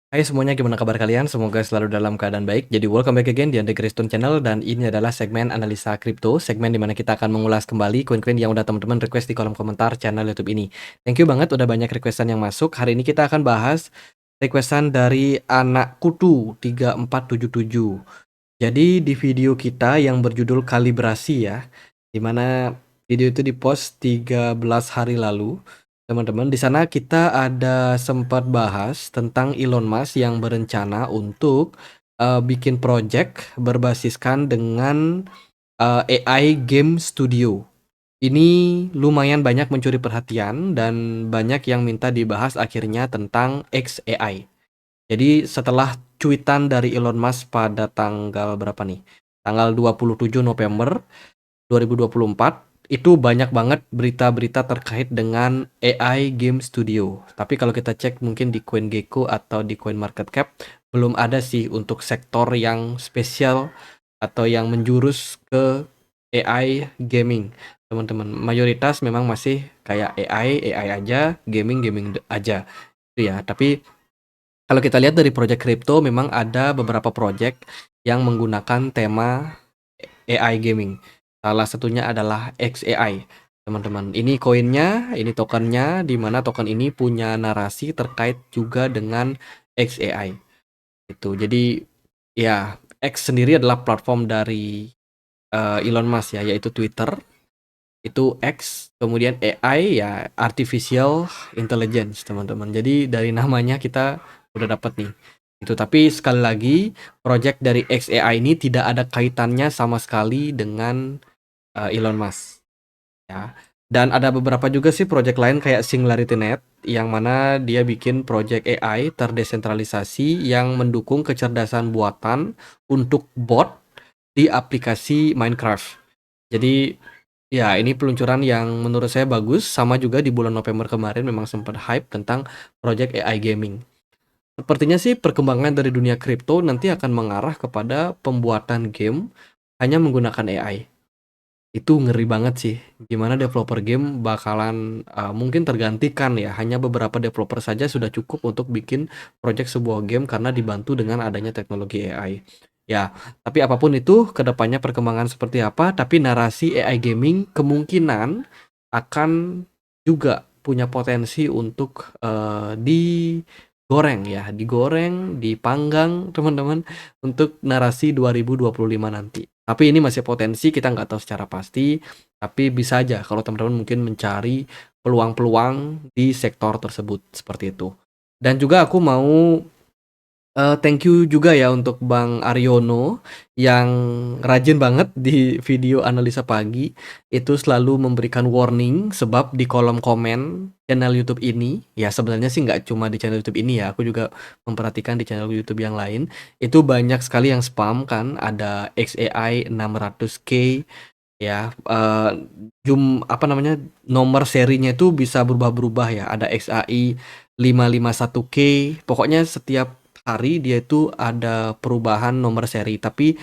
Hai semuanya, gimana kabar kalian? Semoga selalu dalam keadaan baik. Jadi welcome back again di Andre Kriston Channel dan ini adalah segmen analisa kripto, segmen dimana kita akan mengulas kembali koin-koin yang udah teman-teman request di kolom komentar channel YouTube ini. Thank you banget udah banyak requestan yang masuk. Hari ini kita akan bahas requestan dari anak kutu 3477. Jadi di video kita yang berjudul kalibrasi ya, dimana video itu dipost 13 hari lalu. Teman-teman, di sana kita ada sempat bahas tentang Elon Musk yang berencana untuk bikin project berbasiskan dengan AI Game Studio. Ini lumayan banyak mencuri perhatian dan banyak yang minta dibahas akhirnya tentang XAI. Jadi setelah cuitan dari Elon Musk pada tanggal berapa nih? Tanggal 27 November 2024 itu banyak banget berita-berita terkait dengan AI Game Studio. Tapi kalau kita cek mungkin di CoinGecko atau di CoinMarketCap belum ada sih untuk sektor yang spesial atau yang menjurus ke AI gaming, teman-teman. Mayoritas memang masih kayak AI aja, gaming aja. Itu ya. Tapi kalau kita lihat dari project crypto memang ada beberapa project yang menggunakan tema AI gaming. Salah satunya adalah XAI, teman-teman. Ini koinnya, ini tokennya, di mana token ini punya narasi terkait juga dengan XAI. Itu. Jadi ya X sendiri adalah platform dari Elon Musk ya, yaitu Twitter. Itu X, kemudian AI ya artificial intelligence, teman-teman. Jadi dari namanya kita udah dapat nih. Itu tapi sekali lagi project dari XAI ini tidak ada kaitannya sama sekali dengan Elon Musk ya. Dan ada beberapa juga sih project lain kayak SingularityNet yang mana dia bikin project AI terdesentralisasi yang mendukung kecerdasan buatan untuk bot di aplikasi Minecraft. Jadi ya ini peluncuran yang menurut saya bagus, sama juga di bulan November kemarin memang sempat hype tentang project AI gaming. Sepertinya sih perkembangan dari dunia kripto nanti akan mengarah kepada pembuatan game hanya menggunakan AI. Itu ngeri banget sih, gimana developer game bakalan mungkin tergantikan ya, hanya beberapa developer saja sudah cukup untuk bikin project sebuah game karena dibantu dengan adanya teknologi AI. Ya, tapi apapun itu kedepannya perkembangan seperti apa, tapi narasi AI gaming kemungkinan akan juga punya potensi untuk digoreng ya, digoreng, dipanggang teman-teman untuk narasi 2025 nanti. Tapi ini masih potensi, kita nggak tahu secara pasti, tapi bisa aja kalau teman-teman mungkin mencari peluang-peluang di sektor tersebut, seperti itu. Dan juga aku mau thank you juga ya untuk Bang Aryono yang rajin banget di video analisa pagi, itu selalu memberikan warning sebab di kolom komen channel YouTube ini, ya sebenarnya sih nggak cuma di channel YouTube ini ya, aku juga memperhatikan di channel YouTube yang lain, itu banyak sekali yang spam kan, ada XAI 600K ya, apa namanya, nomor serinya itu bisa berubah-berubah ya, ada XAI 551K, pokoknya setiap hari dia itu ada perubahan nomor seri, tapi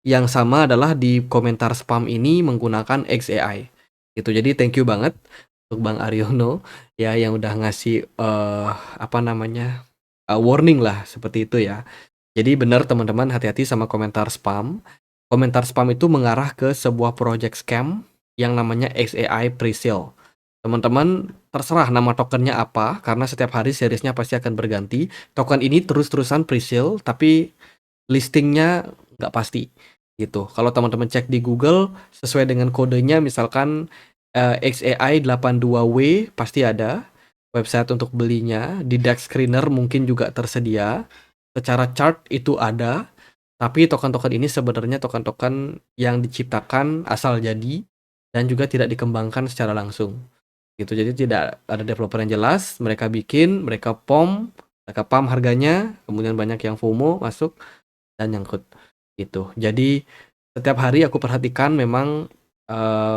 yang sama adalah di komentar spam ini menggunakan XAI gitu. Jadi thank you banget untuk Bang Aryono ya yang udah ngasih apa namanya, warning lah seperti itu ya. Jadi benar teman-teman, hati-hati sama komentar spam. Komentar spam itu mengarah ke sebuah project scam yang namanya XAI Presale. Teman-teman terserah nama tokennya apa, karena setiap hari seriesnya pasti akan berganti. Token ini terus-terusan presale, tapi listingnya nggak pasti gitu. Kalau teman-teman cek di Google sesuai dengan kodenya, misalkan XAI 82W pasti ada website untuk belinya. Di DEX Screener mungkin juga tersedia. Secara chart itu ada, tapi token-token ini sebenarnya token-token yang diciptakan asal jadi dan juga tidak dikembangkan secara langsung gitu. Jadi tidak ada developer yang jelas, mereka bikin, mereka pump harganya, kemudian banyak yang FOMO masuk dan nyangkut gitu. Jadi setiap hari aku perhatikan memang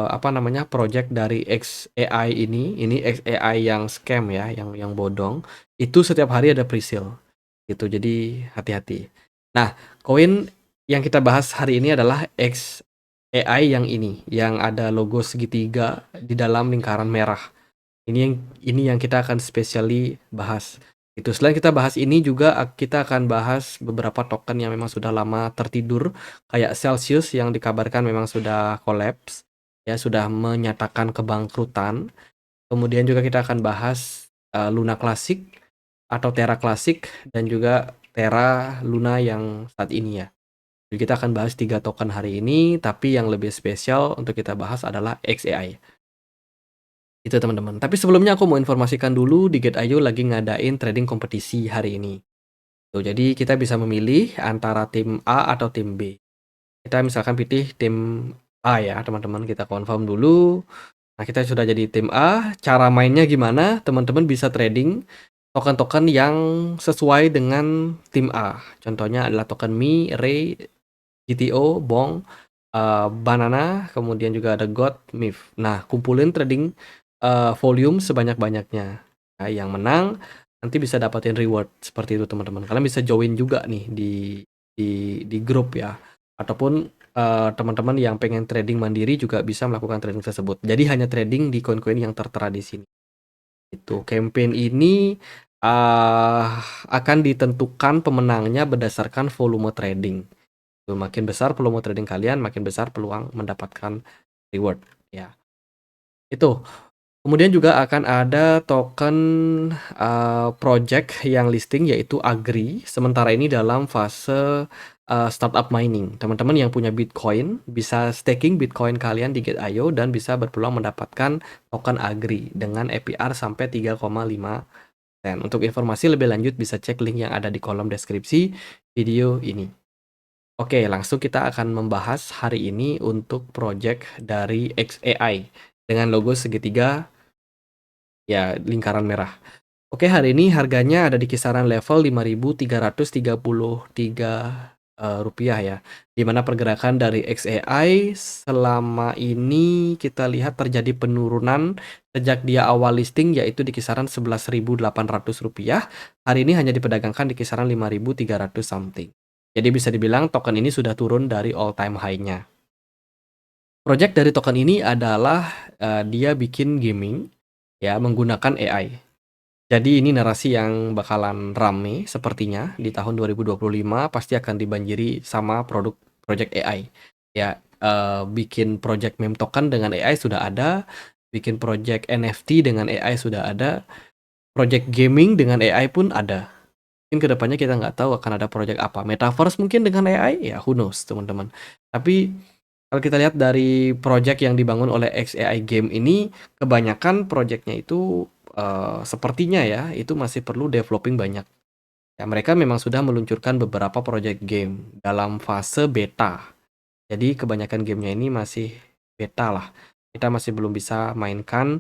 apa namanya, project dari XAI ini XAI yang scam ya, yang bodong, itu setiap hari ada presale gitu. Jadi hati-hati. Nah, koin yang kita bahas hari ini adalah XAI yang ini, yang ada logo segitiga di dalam lingkaran merah. Ini yang kita akan spesiali bahas Itu selain kita bahas ini juga kita akan bahas beberapa token yang memang sudah lama tertidur, kayak Celsius yang dikabarkan memang sudah collapse, ya sudah menyatakan kebangkrutan. Kemudian juga kita akan bahas Luna Classic atau Terra Classic dan juga Terra Luna yang saat ini ya. Jadi kita akan bahas 3 token hari ini, tapi yang lebih spesial untuk kita bahas adalah XAI. Itu teman-teman. Tapi sebelumnya aku mau informasikan dulu di Get.io lagi ngadain trading kompetisi hari ini. Tuh, jadi kita bisa memilih antara tim A atau tim B. Kita misalkan pilih tim A ya, teman-teman. Kita confirm dulu. Nah, kita sudah jadi tim A. Cara mainnya gimana? Teman-teman bisa trading token-token yang sesuai dengan tim A. Contohnya adalah token Mi, Ray, GTO, Bong, Banana, kemudian juga ada God, MIF. Nah, kumpulin trading volume sebanyak-banyaknya. Nah, yang menang nanti bisa dapatin reward seperti itu teman-teman. Kalian bisa join juga nih di grup ya. Ataupun teman-teman yang pengen trading mandiri juga bisa melakukan trading tersebut. Jadi hanya trading di koin-koin yang tertera di sini. Itu campaign ini akan ditentukan pemenangnya berdasarkan volume trading. Makin besar volume trading kalian, makin besar peluang mendapatkan reward ya. Itu. Kemudian juga akan ada token project yang listing yaitu Agri. Sementara ini dalam fase startup mining. Teman-teman yang punya Bitcoin bisa staking Bitcoin kalian di Get.io dan bisa berpeluang mendapatkan token Agri dengan APR sampai 3,5%. Untuk informasi lebih lanjut bisa cek link yang ada di kolom deskripsi video ini. Oke, langsung kita akan membahas hari ini untuk project dari XAI dengan logo segitiga ya lingkaran merah. Oke, hari ini harganya ada di kisaran level 5.333 rupiah ya. Di mana pergerakan dari XAI selama ini kita lihat terjadi penurunan sejak dia awal listing yaitu di kisaran 11.800 rupiah. Hari ini hanya diperdagangkan di kisaran 5.300 something. Jadi bisa dibilang token ini sudah turun dari all time high-nya. Project dari token ini adalah dia bikin gaming ya menggunakan AI. Jadi ini narasi yang bakalan rame sepertinya di tahun 2025 pasti akan dibanjiri sama produk project AI. Ya, bikin project meme token dengan AI sudah ada, bikin project NFT dengan AI sudah ada, project gaming dengan AI pun ada. Mungkin kedepannya kita nggak tahu akan ada project apa. Metaverse mungkin dengan AI, ya who knows teman-teman. Tapi kalau kita lihat dari project yang dibangun oleh XAI Game ini, kebanyakan projectnya itu sepertinya ya, itu masih perlu developing banyak. Ya, mereka memang sudah meluncurkan beberapa project game dalam fase beta. Jadi kebanyakan gamenya ini masih beta lah. Kita masih belum bisa mainkan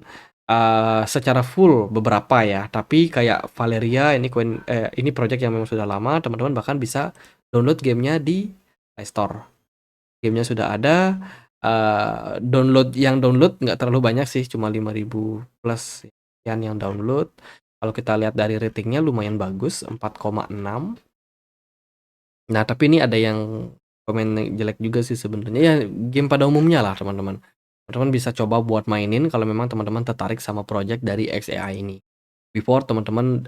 secara full beberapa ya. Tapi kayak Valeria ini project yang memang sudah lama, teman-teman bahkan bisa download gamenya di Play Store. Gamenya sudah ada, download nggak terlalu banyak sih, cuma 5.000 plus sekian yang download. Kalau kita lihat dari ratingnya lumayan bagus, 4,6. Nah, tapi ini ada yang komen jelek juga sih sebenarnya. Ya, game pada umumnya lah teman-teman. Teman-teman bisa coba buat mainin kalau memang teman-teman tertarik sama project dari XAI ini. Before teman-teman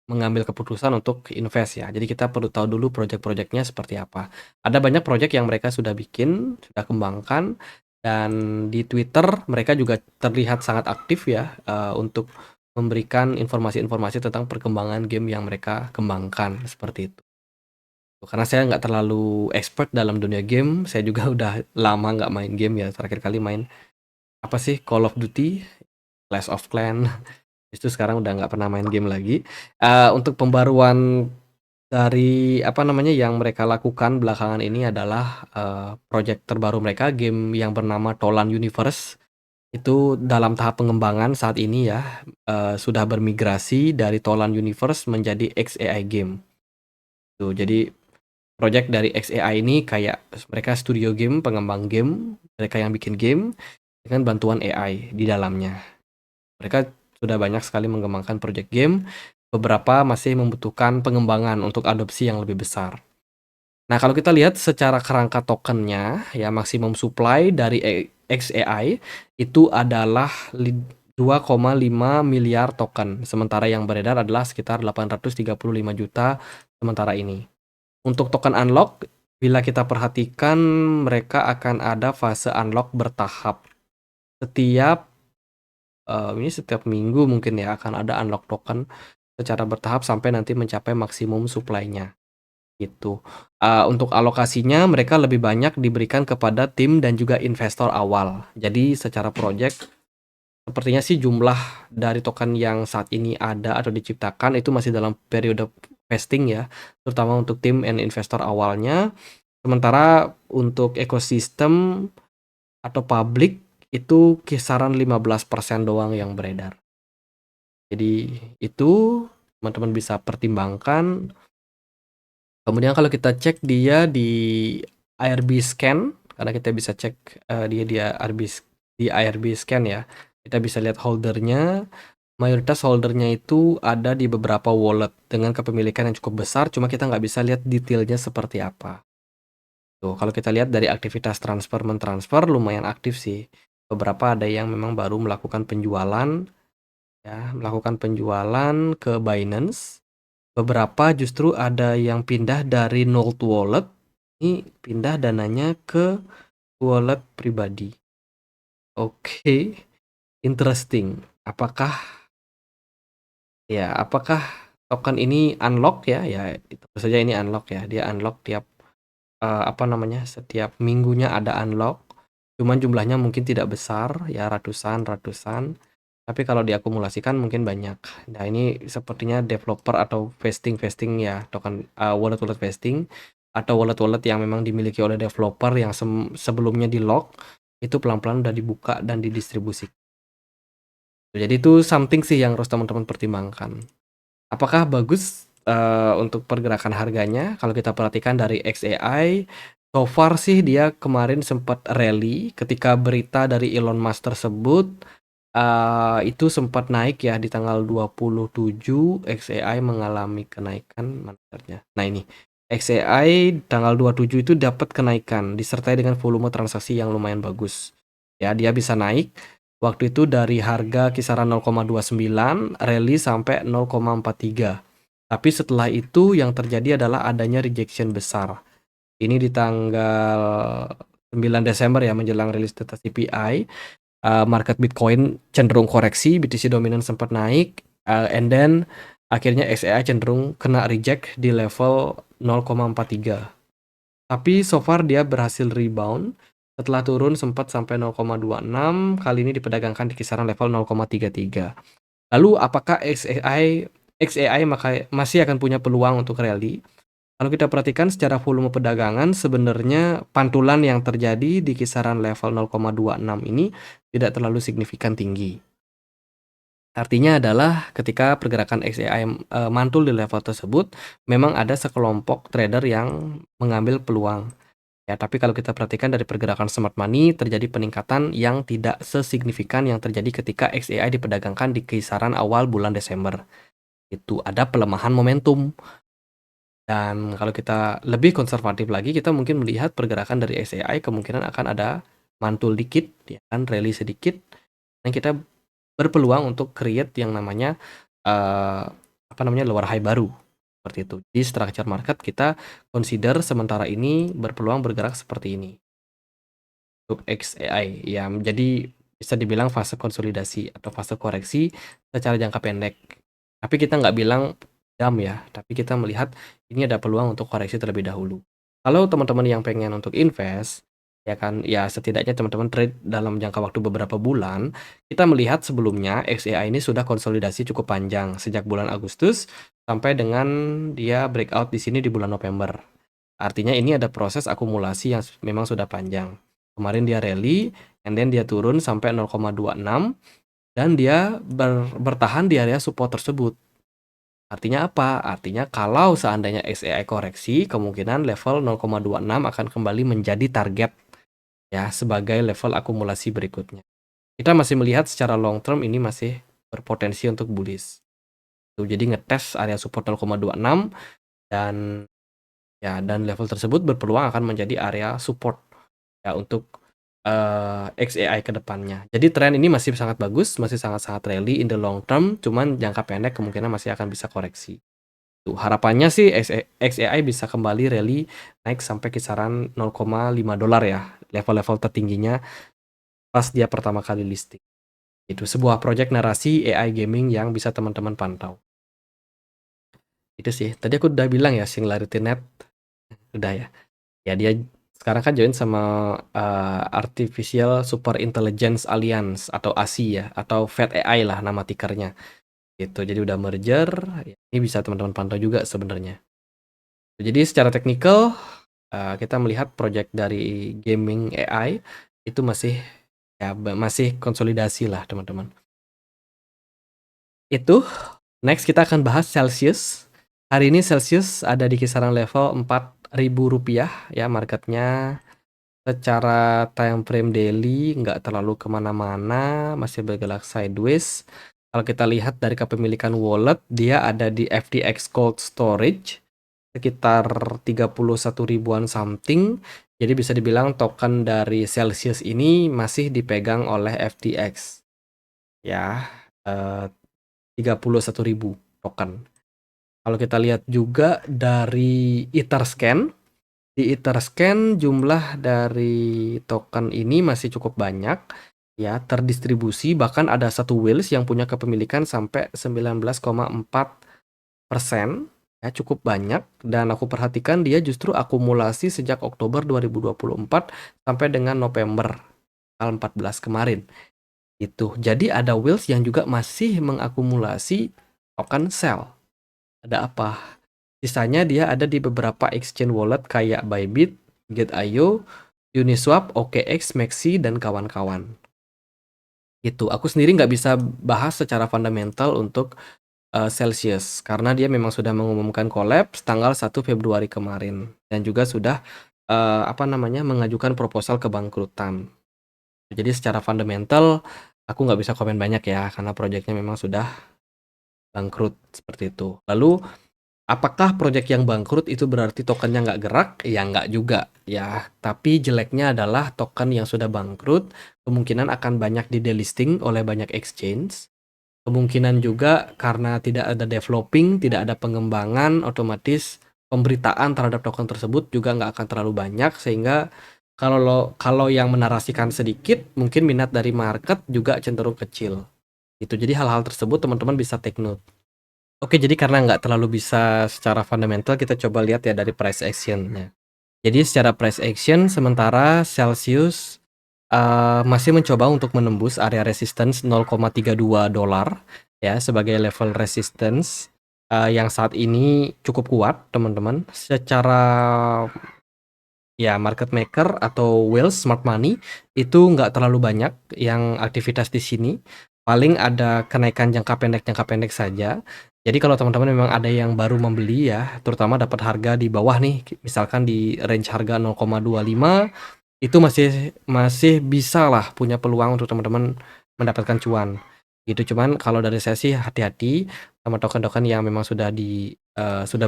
mengambil keputusan untuk invest ya. Jadi kita perlu tahu dulu project-projectnya seperti apa. Ada banyak project yang mereka sudah bikin, sudah kembangkan, dan di Twitter mereka juga terlihat sangat aktif ya untuk memberikan informasi-informasi tentang perkembangan game yang mereka kembangkan seperti itu. Karena saya nggak terlalu expert dalam dunia game, saya juga udah lama nggak main game ya. Terakhir kali main apa sih Call of Duty, Clash of Clans. Itu sekarang udah nggak pernah main game lagi. Untuk pembaruan dari apa namanya yang mereka lakukan belakangan ini adalah project terbaru mereka, game yang bernama Tolan Universe. Itu dalam tahap pengembangan saat ini ya, sudah bermigrasi dari Tolan Universe menjadi XAI Game. Tuh, jadi project dari XAI ini kayak mereka studio game, pengembang game, mereka yang bikin game dengan bantuan AI di dalamnya. Mereka sudah banyak sekali mengembangkan project game, beberapa masih membutuhkan pengembangan untuk adopsi yang lebih besar. Nah, kalau kita lihat secara kerangka tokennya, ya maksimum supply dari XAI itu adalah 2,5 miliar token, sementara yang beredar adalah sekitar 835 juta sementara ini. Untuk token unlock, bila kita perhatikan mereka akan ada fase unlock bertahap. Setiap minggu mungkin ya akan ada unlock token secara bertahap sampai nanti mencapai maksimum supply-nya, gitu. Untuk alokasinya mereka lebih banyak diberikan kepada tim dan juga investor awal. Jadi secara project sepertinya sih jumlah dari token yang saat ini ada atau diciptakan itu masih dalam periode vesting ya, terutama untuk tim and investor awalnya. Sementara untuk ekosistem atau publik itu kisaran 15% doang yang beredar. Jadi itu teman-teman bisa pertimbangkan. Kemudian kalau kita cek dia di IRB Scan, karena kita bisa cek dia di IRB Scan ya, kita bisa lihat holdernya. Mayoritas holdernya itu ada di beberapa wallet dengan kepemilikan yang cukup besar, cuma kita nggak bisa lihat detailnya seperti apa. Tuh, kalau kita lihat dari aktivitas transfer mentransfer lumayan aktif sih. Beberapa ada yang memang baru melakukan penjualan ya, melakukan penjualan ke Binance. Beberapa justru ada yang pindah dari Node Wallet, ini pindah dananya ke wallet pribadi. Oke, interesting. Apakah token ini unlock ya? Ya, tentu saja ini unlock ya. Dia unlock setiap minggunya ada unlock. Cuman jumlahnya mungkin tidak besar ya, ratusan. Tapi kalau diakumulasikan mungkin banyak. Nah, ini sepertinya developer atau vesting ya, token wallet vesting atau wallet yang memang dimiliki oleh developer yang sebelumnya di lock itu pelan-pelan udah dibuka dan didistribusikan. Jadi itu something sih yang harus teman-teman pertimbangkan. Apakah bagus untuk pergerakan harganya? Kalau kita perhatikan dari XAI, so far sih dia kemarin sempat rally ketika berita dari Elon Musk tersebut itu sempat naik ya di tanggal 27 XAI mengalami kenaikan manfaatnya. Nah ini XAI tanggal 27 itu dapat kenaikan disertai dengan volume transaksi yang lumayan bagus. Ya, dia bisa naik waktu itu dari harga kisaran 0,29 rally sampai 0,43. Tapi setelah itu yang terjadi adalah adanya rejection besar. Ini di tanggal 9 Desember ya menjelang rilis data CPI. Market Bitcoin cenderung koreksi, BTC dominan sempat naik, and then akhirnya XAI cenderung kena reject di level 0,43. Tapi so far dia berhasil rebound setelah turun sempat sampai 0,26, kali ini diperdagangkan di kisaran level 0,33. Lalu apakah XAI masih akan punya peluang untuk rally? Kalau kita perhatikan secara volume perdagangan, sebenarnya pantulan yang terjadi di kisaran level 0,26 ini tidak terlalu signifikan tinggi. Artinya adalah ketika pergerakan XAI mantul di level tersebut, memang ada sekelompok trader yang mengambil peluang. Ya, tapi kalau kita perhatikan dari pergerakan smart money, terjadi peningkatan yang tidak sesignifikan yang terjadi ketika XAI diperdagangkan di kisaran awal bulan Desember. Itu ada pelemahan momentum. Dan kalau kita lebih konservatif lagi, kita mungkin melihat pergerakan dari XAI kemungkinan akan ada mantul dikit, ya kan, rally sedikit, dan kita berpeluang untuk create yang namanya lower high baru seperti itu. Di structure market kita consider sementara ini berpeluang bergerak seperti ini untuk XAI ya, jadi bisa dibilang fase konsolidasi atau fase koreksi secara jangka pendek. Tapi kita nggak bilang ya, tapi kita melihat ini ada peluang untuk koreksi terlebih dahulu. Kalau teman-teman yang pengen untuk invest, ya kan, ya setidaknya teman-teman trade dalam jangka waktu beberapa bulan, kita melihat sebelumnya XAI ini sudah konsolidasi cukup panjang sejak bulan Agustus sampai dengan dia breakout di sini di bulan November. Artinya ini ada proses akumulasi yang memang sudah panjang. Kemarin dia rally, and then dia turun sampai 0,26 dan dia bertahan di area support tersebut. Artinya apa? Artinya kalau seandainya XAI koreksi, kemungkinan level 0,26 akan kembali menjadi target ya sebagai level akumulasi berikutnya. Kita masih melihat secara long term ini masih berpotensi untuk bullish. Tuh, jadi ngetes area support 0,26 dan level tersebut berpeluang akan menjadi area support ya untuk XAI ke depannya. Jadi tren ini masih sangat bagus, masih sangat-sangat rally in the long term, cuman jangka pendek kemungkinan masih akan bisa koreksi. Tuh, harapannya sih XAI bisa kembali rally naik sampai kisaran $0,5 ya, level-level tertingginya pas dia pertama kali listing. Itu sebuah project narasi AI gaming yang bisa teman-teman pantau. Itu sih. Tadi aku udah bilang ya Singularity Net. Udah ya. Ya dia sekarang kan join sama Artificial Super Intelligence Alliance atau ASI ya, atau Fed AI lah nama tikernya. Gitu. Jadi udah merger. Ya, ini bisa teman-teman pantau juga sebenarnya. Jadi secara teknikal kita melihat project dari gaming AI itu masih konsolidasi lah teman-teman. Itu next kita akan bahas Celsius. Hari ini Celsius ada di kisaran level Rp4.000 ya marketnya. Secara time frame daily nggak terlalu kemana-mana, masih bergerak sideways. Kalau kita lihat dari kepemilikan wallet, dia ada di FTX Cold Storage sekitar 31 ribuan something. Jadi bisa dibilang token dari Celsius ini masih dipegang oleh FTX. Ya, 31.000 token. Kalau kita lihat juga dari Etherscan, di Etherscan jumlah dari token ini masih cukup banyak ya, terdistribusi, bahkan ada satu whales yang punya kepemilikan sampai 19,4%. Ya, cukup banyak, dan aku perhatikan dia justru akumulasi sejak Oktober 2024 sampai dengan November tanggal 14 kemarin. Itu. Jadi ada whales yang juga masih mengakumulasi token sell. Ada apa? Sisanya dia ada di beberapa exchange wallet kayak Bybit, Get.io, Uniswap, OKX, Maxi, dan kawan-kawan. Itu. Aku sendiri nggak bisa bahas secara fundamental untuk Celsius karena dia memang sudah mengumumkan collapse tanggal 1 Februari kemarin dan juga sudah mengajukan proposal kebangkrutan. Jadi secara fundamental aku nggak bisa komen banyak ya karena proyeknya memang sudah bangkrut seperti itu. Lalu apakah proyek yang bangkrut itu berarti tokennya nggak gerak? Ya nggak juga ya. Tapi jeleknya adalah token yang sudah bangkrut kemungkinan akan banyak di delisting oleh banyak exchange. Kemungkinan juga karena tidak ada developing, tidak ada pengembangan, otomatis pemberitaan terhadap token tersebut juga nggak akan terlalu banyak, sehingga kalau yang menarasikan sedikit, mungkin minat dari market juga cenderung kecil. Itu jadi hal-hal tersebut teman-teman bisa take note. Oke, jadi karena nggak terlalu bisa secara fundamental, kita coba lihat ya dari price action-nya. Jadi secara price action, sementara Celsius masih mencoba untuk menembus area resistance $0,32 ya sebagai level resistance yang saat ini cukup kuat teman-teman. Secara ya market maker atau whales smart money itu nggak terlalu banyak yang aktivitas di sini. Paling ada kenaikan jangka pendek saja. Jadi kalau teman-teman memang ada yang baru membeli ya, terutama dapat harga di bawah nih, misalkan di range harga 0,25, itu masih bisa lah punya peluang untuk teman-teman mendapatkan cuan. Gitu. Cuman kalau dari saya sih hati-hati sama token-token yang memang sudah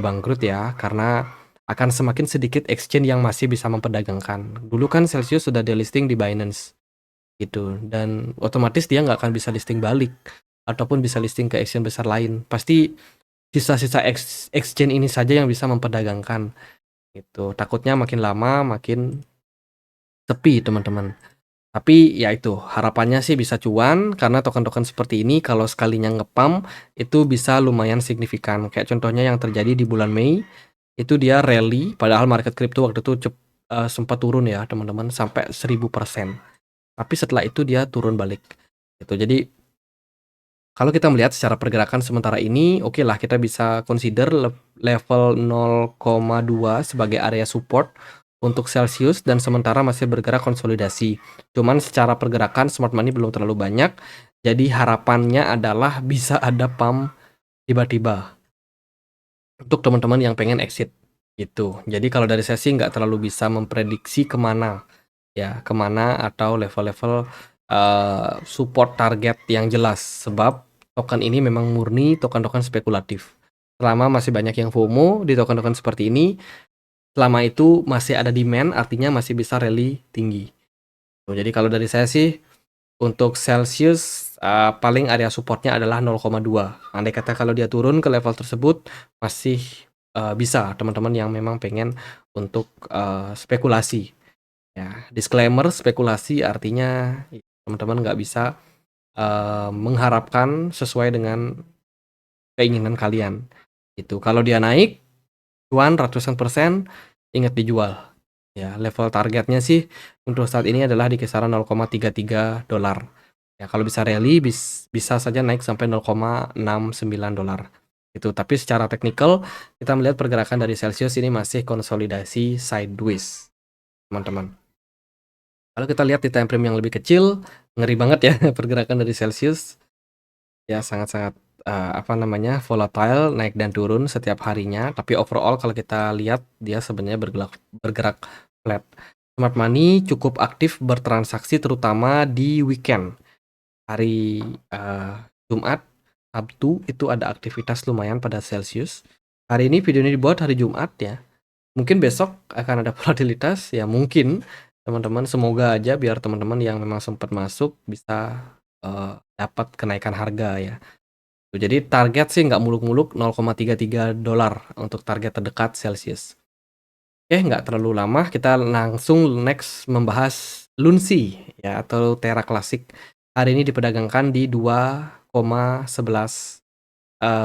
bangkrut ya, karena akan semakin sedikit exchange yang masih bisa memperdagangkan. Dulu kan Celsius sudah delisting di Binance gitu, dan otomatis dia nggak akan bisa listing balik ataupun bisa listing ke exchange besar lain. Pasti sisa-sisa exchange ini saja yang bisa memperdagangkan gitu. Takutnya makin lama makin sepi teman-teman. Tapi ya itu harapannya sih bisa cuan karena token-token seperti ini kalau sekalinya ngepump itu bisa lumayan signifikan. Kayak contohnya yang terjadi di bulan Mei itu dia rally padahal market crypto waktu itu sempat turun ya teman-teman sampai 1000%. Tapi setelah itu dia turun balik. Gitu. Jadi kalau kita melihat secara pergerakan sementara ini, oke lah kita bisa consider level 0,2 sebagai area support untuk Celsius dan sementara masih bergerak konsolidasi. Cuman secara pergerakan smart money belum terlalu banyak, jadi harapannya adalah bisa ada pump tiba-tiba untuk teman-teman yang pengen exit gitu. Jadi kalau dari saya sih nggak terlalu bisa memprediksi kemana atau level-level support target yang jelas sebab token ini memang murni token-token spekulatif. Selama masih banyak yang FOMO di token-token seperti ini, selama itu masih ada demand artinya masih bisa rally tinggi. Jadi kalau dari saya sih untuk Celsius, paling area supportnya adalah 0,2. Andai kata kalau dia turun ke level tersebut masih, bisa teman-teman yang memang pengen untuk, spekulasi. Ya, disclaimer spekulasi artinya teman-teman nggak bisa, mengharapkan sesuai dengan keinginan kalian, gitu. Kalau dia naik cuan ratusan persen, ingat dijual. Ya, level targetnya sih untuk saat ini adalah di kisaran $0,33. Ya, kalau bisa rally bisa saja naik sampai $0,69 itu. Tapi secara teknikal kita melihat pergerakan dari Celsius ini masih konsolidasi sideways, teman-teman. Kalau kita lihat di time frame yang lebih kecil, ngeri banget ya pergerakan dari Celsius. Ya sangat-sangat, apa namanya, volatile, naik dan turun setiap harinya, tapi overall kalau kita lihat dia sebenarnya bergerak flat. Smart money cukup aktif bertransaksi terutama di weekend. Hari, Jumat, Sabtu itu ada aktivitas lumayan pada Celsius. Hari ini video ini dibuat hari Jumat ya, mungkin besok akan ada volatilitas, ya mungkin teman-teman, semoga aja biar teman-teman yang memang sempat masuk bisa, dapat kenaikan harga ya. Jadi target sih nggak muluk-muluk $0,33 untuk target terdekat Celsius. Oke, nggak terlalu lama, kita langsung next membahas Lunsi ya atau Terra Classic. Hari ini diperdagangkan di 2,11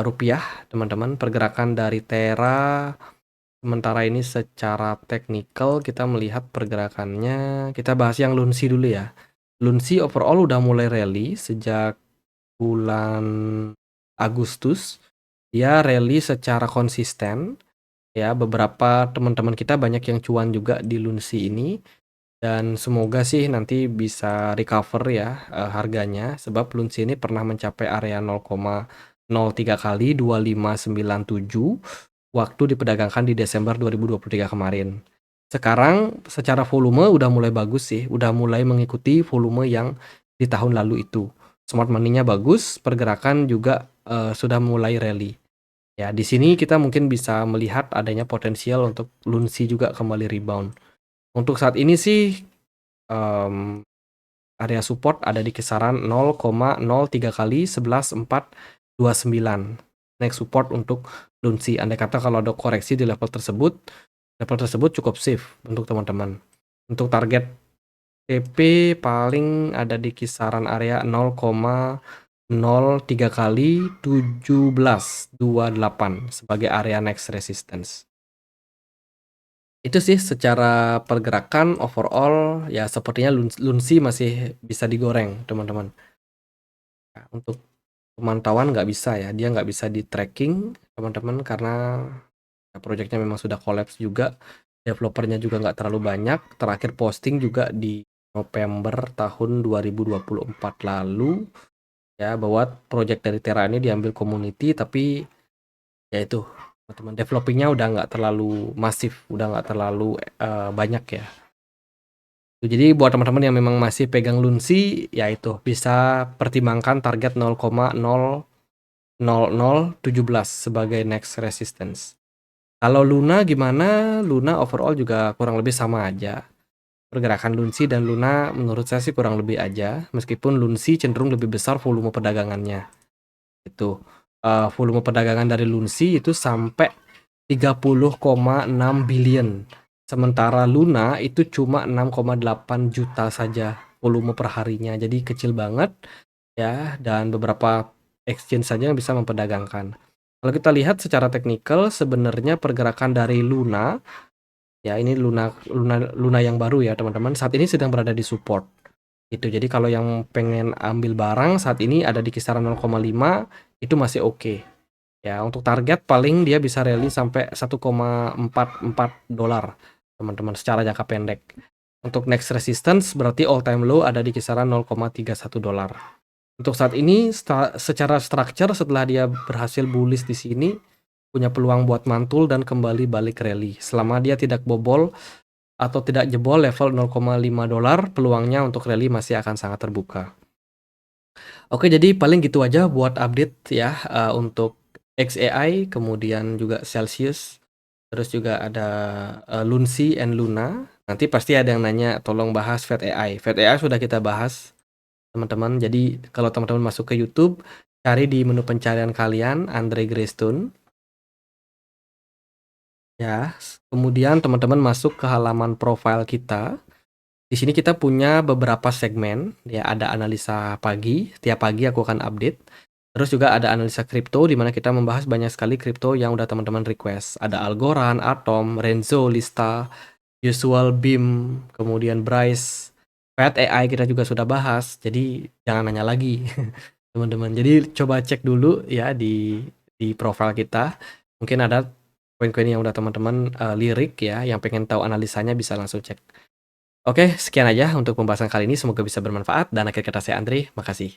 rupiah, teman-teman. Pergerakan dari Terra sementara ini secara teknikal kita melihat pergerakannya, kita bahas yang Lunsi dulu ya. Lunsi overall udah mulai rally sejak bulan Agustus. Dia rally secara konsisten ya, beberapa teman-teman kita banyak yang cuan juga di Lunsi ini dan semoga sih nanti bisa recover ya, harganya sebab Lunsi ini pernah mencapai area 0,03 kali 2597 waktu diperdagangkan di Desember 2023 kemarin. Sekarang secara volume udah mulai bagus sih, udah mulai mengikuti volume yang di tahun lalu itu. Smart money-nya bagus, pergerakan juga, sudah mulai rally. Ya, di sini kita mungkin bisa melihat adanya potensial untuk Lunsi juga kembali rebound. Untuk saat ini sih, area support ada di kisaran 0,03 kali 11,429. Next support untuk Lunsi. Andai kata kalau ada koreksi di level tersebut cukup safe untuk teman-teman. Untuk target TP paling ada di kisaran area 0,03 kali 1728 sebagai area next resistance. Itu sih secara pergerakan overall ya sepertinya Lunsi masih bisa digoreng, teman-teman. Nah, untuk pemantauan nggak bisa ya, dia nggak bisa di-tracking, teman-teman, karena ya proyeknya memang sudah collapse juga, developernya juga nggak terlalu banyak, terakhir posting juga di November tahun 2024 lalu, ya bahwa project dari Terra ini diambil community, tapi ya itu, teman-teman, developingnya udah nggak terlalu masif, udah nggak terlalu banyak ya. Jadi buat teman-teman yang memang masih pegang Lunsi, ya itu bisa pertimbangkan target 0,00017 sebagai next resistance. Kalau Luna gimana? Luna overall juga kurang lebih sama aja. Pergerakan Lunsi dan Luna menurut saya sih kurang lebih aja, meskipun Lunsi cenderung lebih besar volume perdagangannya. Itu volume perdagangan dari Lunsi itu sampai 30,6 billion. Sementara Luna itu cuma 6,8 juta saja volume per harinya. Jadi kecil banget ya, dan beberapa exchange saja yang bisa memperdagangkan. Kalau kita lihat secara teknikal sebenarnya pergerakan dari Luna ya, ini Luna yang baru ya, teman-teman. Saat ini sedang berada di support. Itu. Jadi kalau yang pengen ambil barang saat ini ada di kisaran 0,5 itu masih oke. Ya, untuk target paling dia bisa rally sampai $1,44, teman-teman, secara jangka pendek. Untuk next resistance berarti all time low ada di kisaran $0,31. Untuk saat ini secara structure setelah dia berhasil bullish di sini punya peluang buat mantul dan kembali balik rally. Selama dia tidak bobol atau tidak jebol level $0,5, peluangnya untuk rally masih akan sangat terbuka. Oke, jadi paling gitu aja buat update ya, untuk XAI, kemudian juga Celsius, terus juga ada, Lunsi and Luna. Nanti pasti ada yang nanya, tolong bahas Fat AI. Fat AI sudah kita bahas, teman-teman. Jadi kalau teman-teman masuk ke YouTube, cari di menu pencarian kalian Andre Graystone. Ya, kemudian teman-teman masuk ke halaman profile kita. Di sini kita punya beberapa segmen, ya ada analisa pagi, tiap pagi aku akan update. Terus juga ada analisa kripto, di mana kita membahas banyak sekali kripto yang udah teman-teman request. Ada Algorand, Atom, Renzo, Lista, Usual, Beam, kemudian Bryce, Fat AI kita juga sudah bahas. Jadi jangan nanya lagi, teman-teman. Jadi coba cek dulu ya di profile kita. Mungkin ada koin-koin yang udah teman-teman lirik ya, yang pengen tahu analisanya bisa langsung cek. Oke, sekian aja untuk pembahasan kali ini. Semoga bisa bermanfaat. Dan akhir kata saya Andre, makasih.